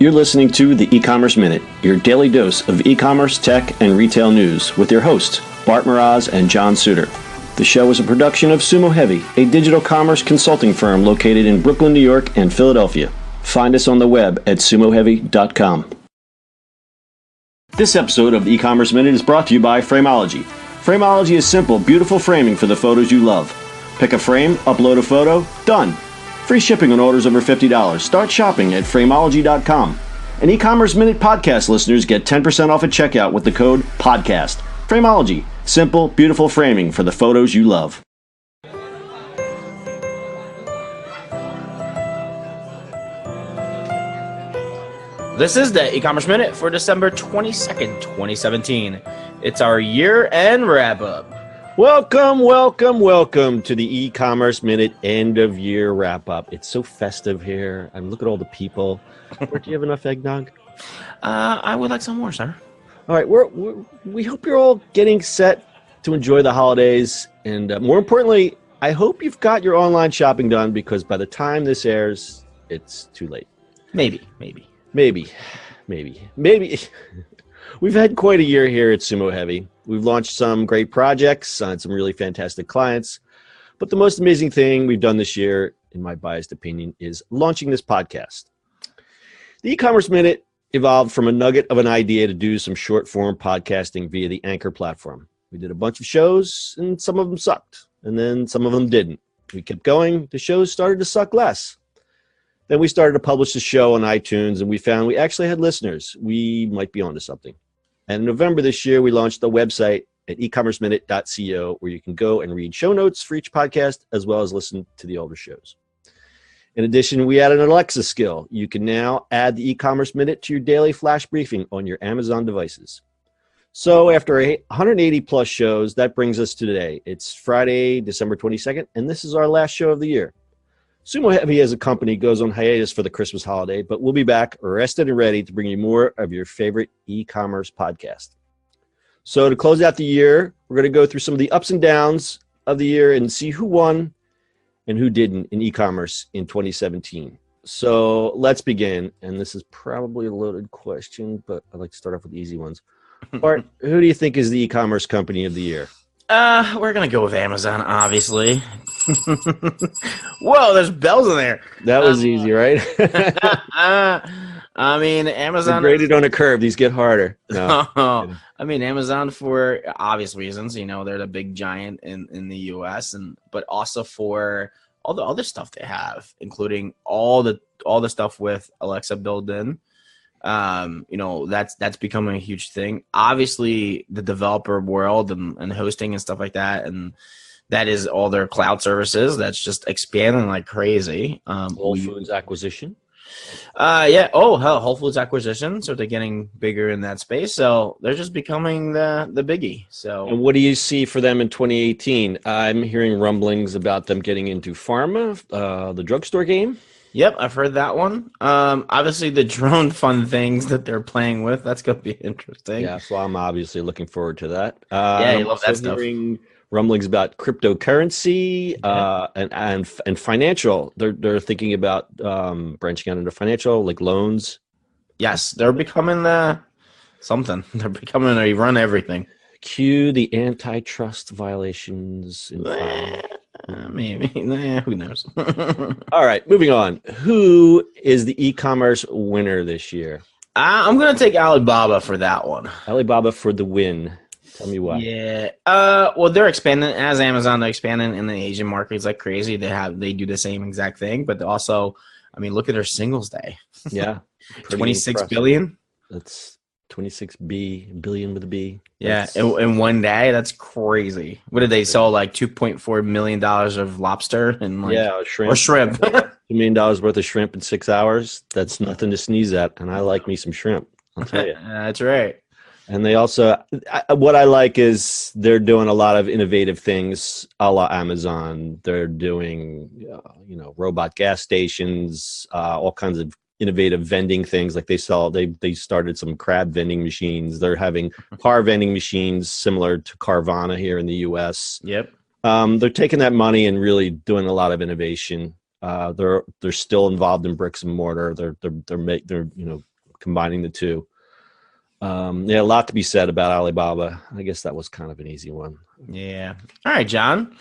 You're listening to the eCommerce Minute, your daily dose of e-commerce, tech, and retail news with your hosts, Bart Mraz and John Suter. The show is a production of Sumo Heavy, a digital commerce consulting firm located in Brooklyn, New York, and Philadelphia. Find us on the web at sumoheavy.com. This episode of the eCommerce Minute is brought to you by Frameology. Frameology is simple, beautiful framing for the photos you love. Pick a frame, upload a photo, done. Free shipping on orders over $50. Start shopping at Frameology.com. And eCommerce Minute podcast listeners get 10% off at checkout with the code PODCAST. Frameology. Simple, beautiful framing for the photos you love. This is the eCommerce Minute for December 22nd, 2017. It's our year-end wrap-up. Welcome to the eCommerce Minute end-of-year wrap-up. It's so festive here. I look at all the people. Do you have enough eggnog? I would like some more, sir. All right, we hope you're all getting set to enjoy the holidays. And more importantly, I hope you've got your online shopping done because by the time this airs, it's too late. Maybe. We've had quite a year here at Sumo Heavy. We've launched some great projects, signed some really fantastic clients. But the most amazing thing we've done this year, in my biased opinion, is launching this podcast. The eCommerce Minute evolved from a nugget of an idea to do some short-form podcasting via the Anchor platform. We did a bunch of shows, and some of them sucked, and then some of them didn't. We kept going. The shows started to suck less. Then we started to publish the show on iTunes, and we found we actually had listeners. We might be onto something. And in November this year, we launched a website at ecommerceminute.co where you can go and read show notes for each podcast, as well as listen to the older shows. In addition, we added an Alexa skill. You can now add the eCommerce Minute to your daily flash briefing on your Amazon devices. So after 180 plus shows, that brings us to today. It's Friday, December 22nd, and this is our last show of the year. Sumo Heavy as a company goes on hiatus for the Christmas holiday, but we'll be back rested and ready to bring you more of your favorite e-commerce podcast. So to close out the year, we're going to go through some of the ups and downs of the year and see who won and who didn't in e-commerce in 2017. So let's begin. And this is probably a loaded question, but I'd like to start off with the easy ones. Bart, who do you think is the e-commerce company of the year? We're going to go with Amazon, obviously. Whoa, there's bells in there. That was easy, right? I mean, Amazon. They're graded on a curve. These get harder. No. I mean, Amazon for obvious reasons. You know, they're the big giant in the U.S. but also for all the other stuff they have, including all the stuff with Alexa built in. You know, that's becoming a huge thing. Obviously, the developer world and hosting and stuff like that, and that is all their cloud services. That's just expanding like crazy. Whole Foods acquisition. Yeah. Oh, hell, Whole Foods acquisition. So they're getting bigger in that space. So they're just becoming the biggie. So. And what do you see for them in 2018? I'm hearing rumblings about them getting into pharma, the drugstore game. Yep, I've heard that one. Obviously, the drone fun things that they're playing with, that's going to be interesting. Yeah, so I'm obviously looking forward to that. Yeah, you love that stuff. Hearing rumblings about cryptocurrency and financial. They're thinking about branching out into financial, like loans. Yes, they're becoming something. They're becoming they run everything. Cue the antitrust violations. Maybe. Who knows? All right, moving on. Who is the e-commerce winner this year? I'm going to take Alibaba for that one. Alibaba for the win. Tell me why. Yeah. Well, they're expanding as Amazon. They're expanding in the Asian markets like crazy. They do the same exact thing, but also, I mean, look at their Singles Day. Yeah. 26 billion. That's 26 billion with a B. Yeah, in one day, that's crazy. What did they sell? Like $2.4 million of lobster and shrimp. $2 million worth of shrimp in 6 hours. That's nothing to sneeze at, and I like me some shrimp. I'll tell you. That's right. And they also, what I like is they're doing a lot of innovative things a la Amazon. They're doing, robot gas stations, all kinds of innovative vending things. Like they started some crab vending machines. They're having car vending machines similar to Carvana here in the US. Yep. They're taking that money and really doing a lot of innovation. They're still involved in bricks and mortar. They're combining the two. Yeah, a lot to be said about Alibaba. I guess that was kind of an easy one. Yeah. All right, John.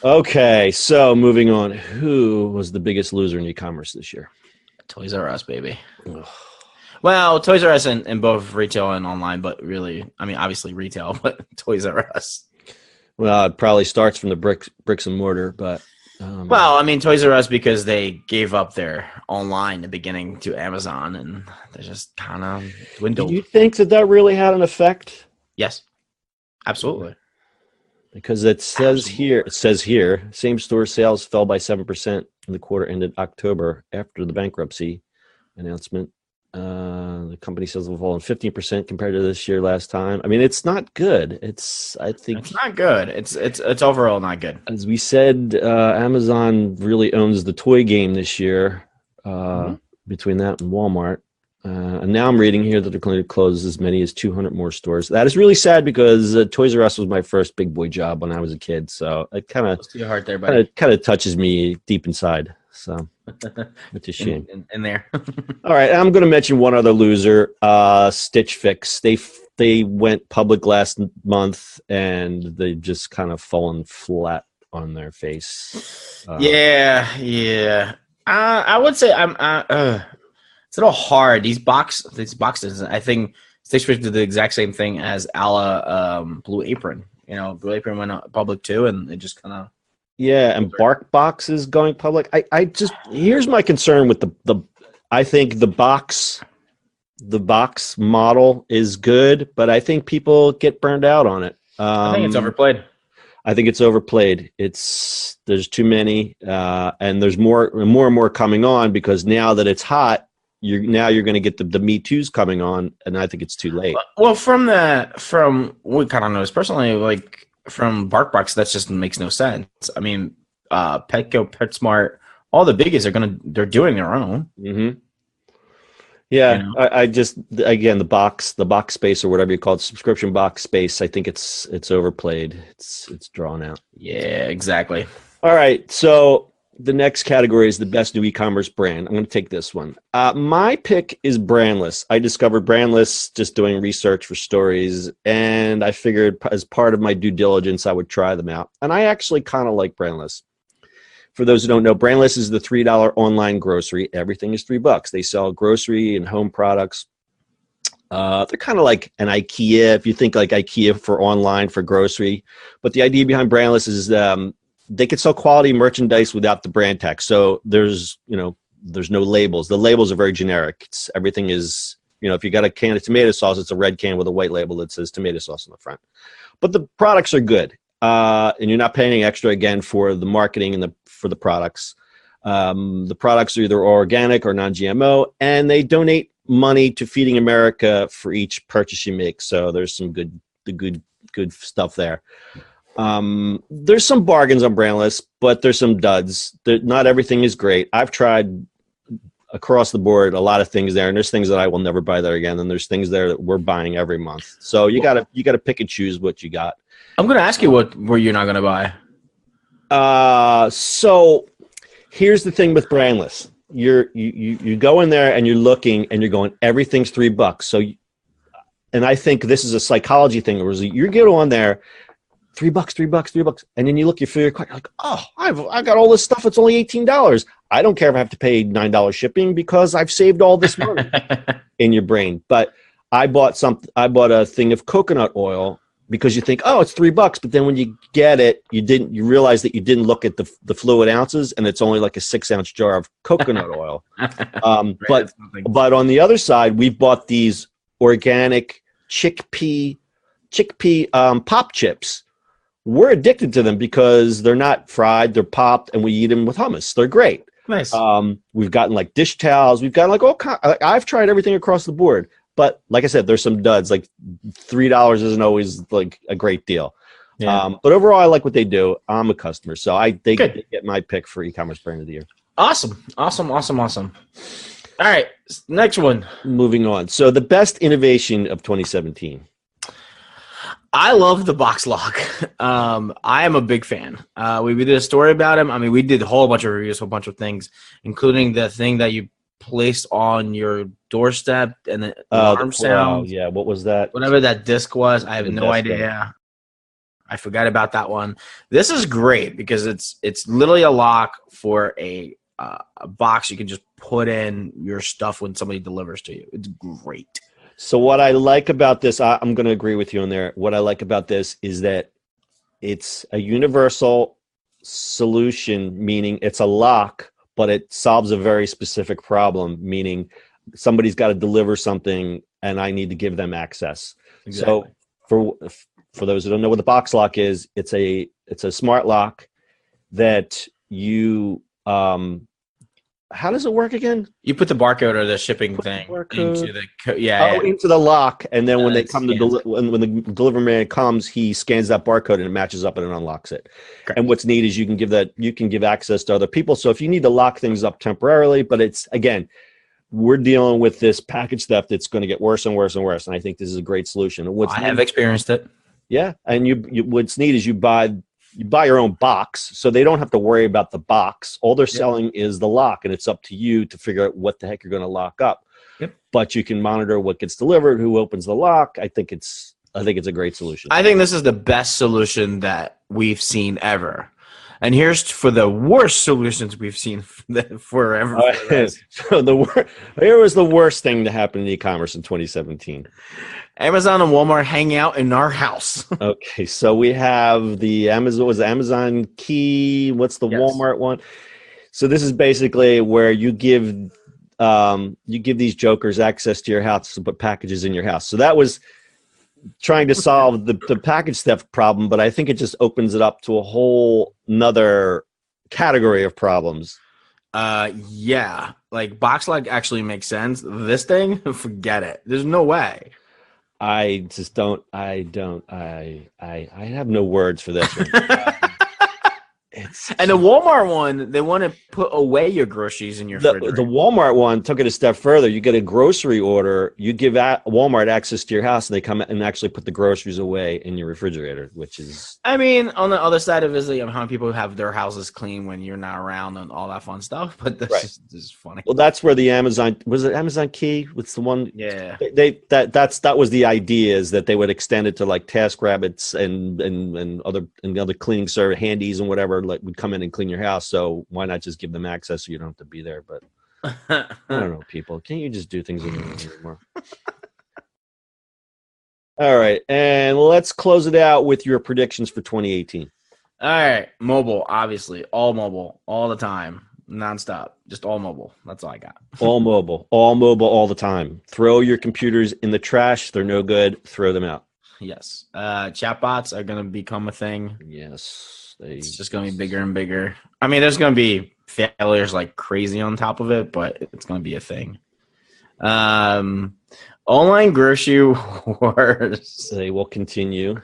Okay, so moving on. Who was the biggest loser in e-commerce this year? Toys R Us, baby. Ugh. Well, Toys R Us in both retail and online, but really, I mean, obviously retail, but Toys R Us. Well, it probably starts from the bricks and mortar, but well, I mean, Toys R Us because they gave up their online in the beginning to Amazon, and they just kind of dwindled. Do you think that really had an effect? Yes, absolutely. Because it says here, same store sales fell by 7% in the quarter ended October after the bankruptcy announcement. The company sales have fallen 15% compared to this year last time. I mean, it's not good. I think it's not good. It's overall not good. As we said, Amazon really owns the toy game this year, between that and Walmart. And now I'm reading here that they're going to close as many as 200 more stores. That is really sad because Toys R Us was my first big boy job when I was a kid. So it kind of touches me deep inside. So it's a shame. In there. All right, I'm going to mention one other loser, Stitch Fix. They went public last month and they just kind of fallen flat on their face. Yeah. I would say it's a little hard. These boxes. I think Stitch Fix did the exact same thing as Blue Apron. Blue Apron went public too, and it just kind of. Yeah, and BarkBox is going public. Here's my concern with I think the box model is good, but I think people get burned out on it. I think it's overplayed. I think it's overplayed. There's too many, and there's more and more coming on because now that it's hot, you're going to get the Me Too's coming on, and I think it's too late. Well, from we kind of noticed personally, like from BarkBox, that just makes no sense. I mean, Petco, PetSmart, all the biggies they're doing their own. Mm-hmm. Yeah, I just again the box space or whatever you call it, subscription box space. I think it's overplayed. It's drawn out. Yeah, exactly. All right, so the next category is the best new e-commerce brand. I'm going to take this one. My pick is Brandless. I discovered Brandless just doing research for stories, and I figured as part of my due diligence, I would try them out. And I actually kind of like Brandless. For those who don't know, Brandless is the $3 online grocery. Everything is $3. They sell grocery and home products. They're kind of like an IKEA, if you think like IKEA for online for grocery. But the idea behind Brandless is they could sell quality merchandise without the brand tag. So there's no labels. The labels are very generic. Everything is, if you got a can of tomato sauce, it's a red can with a white label that says tomato sauce on the front. But the products are good. And you're not paying extra again for the marketing and for the products. The products are either organic or non-GMO, and they donate money to Feeding America for each purchase you make. So there's some good stuff there. There's some bargains on Brandless, but there's some duds. Not everything is great. I've tried across the board a lot of things there, and there's things that I will never buy there again, and there's things there that we're buying every month. So you gotta pick and choose what you got. I'm gonna ask you what you're not gonna buy. So here's the thing with Brandless. You go in there and you're looking and you're going, everything's $3. So, and I think this is a psychology thing. Where you get on there, $3, and then you look through your cart, you're like, oh, I got all this stuff. It's only $18. I don't care if I have to pay $9 shipping because I've saved all this money in your brain. But I bought a thing of coconut oil because you think, oh, it's $3, but then when you get it, you realize that you didn't look at the fluid ounces, and it's only like a 6-ounce jar of coconut oil. But on the other side, we bought these organic chickpea pop chips. We're addicted to them because they're not fried, they're popped, and we eat them with hummus. They're great. Nice. We've gotten like dish towels. We've gotten like all kind. I've tried everything across the board. But like I said, there's some duds. Like $3 isn't always like a great deal. Yeah. But overall, I like what they do. I'm a customer, so they get my pick for e-commerce brand of the year. Awesome. All right, next one. Moving on. So the best innovation of 2017. I love the box lock. I am a big fan. We did a story about him. I mean, we did a whole bunch of reviews, a whole bunch of things, including the thing that you placed on your doorstep and the alarm sound. Yeah, what was that? Whatever that disc was, I have The no desk idea. I forgot about that one. This is great because it's literally a lock for a box you can just put in your stuff when somebody delivers to you. It's great. So what I like about this, I'm going to agree with you on there. What I like about this is that it's a universal solution, meaning it's a lock, but it solves a very specific problem, meaning somebody's got to deliver something and I need to give them access. Exactly. So for those who don't know what the box lock is, it's a smart lock that you how does it work again? You put the barcode or the shipping thing into the into the lock, and then when they come to when the delivery man comes, he scans that barcode and it matches up and it unlocks it. Correct. And what's neat is you can give access to other people. So if you need to lock things up temporarily, but it's again, we're dealing with this package theft that's going to get worse and worse and worse. And I think this is a great solution. I have experienced it. Yeah, and you what's neat is you buy your own box, so they don't have to worry about the box. All they're selling is the lock, and it's up to you to figure out what the heck you're going to lock up. Yep. But you can monitor what gets delivered, who opens the lock. I think it's a great solution. I think this is the best solution that we've seen ever. And here's for the worst solutions we've seen forever. So here was the worst thing to happen in e-commerce in 2017. Amazon and Walmart hang out in our house. Okay, so we have the Amazon Key. What's the Walmart one? So this is basically where you give these jokers access to your house to put packages in your house. So that was trying to solve the package theft problem, but I think it just opens it up to a whole nother category of problems. Yeah, like box lock actually makes sense. This thing, forget it. There's no way. I just don't. I have no words for this one. And the Walmart one, they want to put away your groceries in your refrigerator. The Walmart one took it a step further. You get a grocery order, you give Walmart access to your house, and they come and actually put the groceries away in your refrigerator, which is... I mean, on the other side of it is how many people have their houses clean when you're not around and all that fun stuff, but this is funny. Well, that's where the Amazon... Was it Amazon Key? What's the one? Yeah. That was the idea, is that they would extend it to like TaskRabbits and other cleaning service, handies and whatever, like would come in and clean your house. So why not just give them access so you don't have to be there? But I don't know, people. Can't you just do things anymore? All right, and let's close it out with your predictions for 2018. All right, mobile, obviously, all mobile, all the time, nonstop, just all mobile. That's all I got. all mobile, all the time. Throw your computers in the trash. They're no good. Throw them out. Yes. Chatbots are going to become a thing. Yes. It's just going to be bigger and bigger. I mean, there's going to be failures like crazy on top of it, but it's going to be a thing. Online grocery wars. They will continue.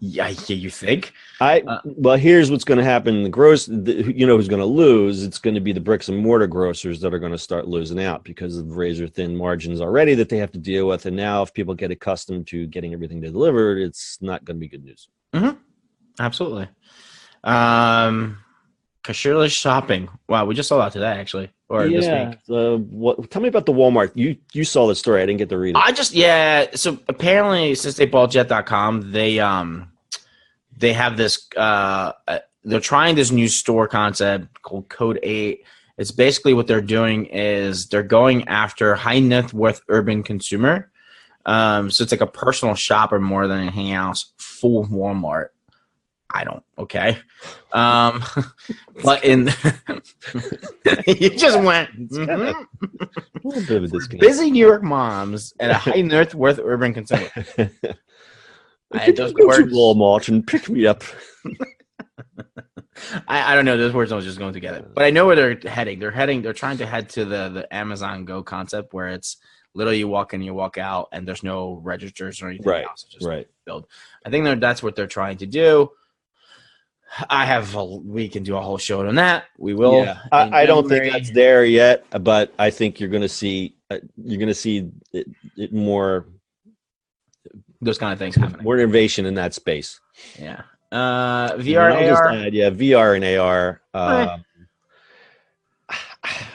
Yeah, you think? Well, here's what's going to happen. Who's going to lose? It's going to be the bricks and mortar grocers that are going to start losing out because of razor thin margins already that they have to deal with. And now if people get accustomed to getting everything delivered, it's not going to be good news. Mm-hmm. Absolutely. Cashierless shopping. Wow, we just saw that today, actually, or this week. Tell me about the Walmart. You saw the story. I didn't get to read it. So apparently, since they bought Jet.com, they have this. They're trying this new store concept called Code 8. It's basically what they're doing is they're going after high net worth urban consumer. So it's like a personal shopper more than anything else. Full Walmart. Okay. But in you just went a little bit of a disconnect. Busy New York moms and a high net worth urban consumer. I had those words. Go to Walmart and pick me up. I don't know. Those words don't just go together. But I know where they're heading. They're trying to head to the Amazon Go concept where it's literally you walk in, you walk out, and there's no registers or anything else. It's just build. I think that's what they're trying to do. We can do a whole show on that. We will. Yeah. I don't think that's there yet, but I think you're going to see it more those kind of things happening. More innovation in that space. Yeah. VR VR and and AR. Just add, yeah, VR and AR.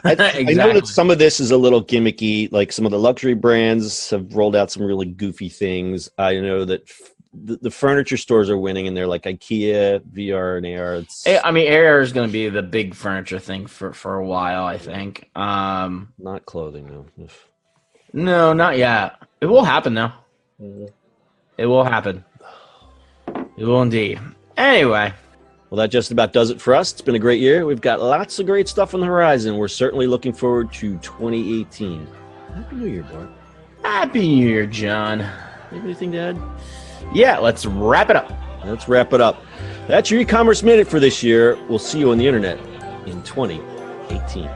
I know that some of this is a little gimmicky. Like some of the luxury brands have rolled out some really goofy things. I know that the furniture stores are winning, and they're like IKEA, VR and AR. I mean, AR is going to be the big furniture thing for a while, I think. Not clothing, though. No, not yet. It will happen, though. It will happen. It will indeed. Anyway. Well, that just about does it for us. It's been a great year. We've got lots of great stuff on the horizon. We're certainly looking forward to 2018. Happy New Year, Bart. Happy New Year, John. You have anything to add? Yeah, let's wrap it up. Let's wrap it up. That's your e-commerce minute for this year. We'll see you on the internet in 2018.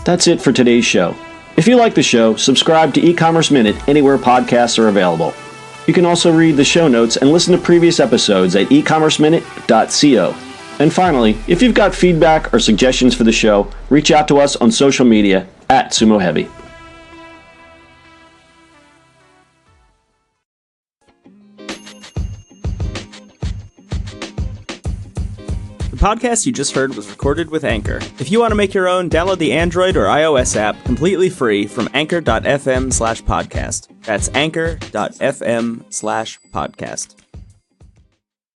That's it for today's show. If you like the show, subscribe to eCommerce Minute anywhere podcasts are available. You can also read the show notes and listen to previous episodes at ecommerceminute.co. And finally, if you've got feedback or suggestions for the show, reach out to us on social media at Sumo Heavy. The podcast you just heard was recorded with Anchor. If you want to make your own, download the Android or iOS app completely free from anchor.fm/podcast. That's anchor.fm/podcast.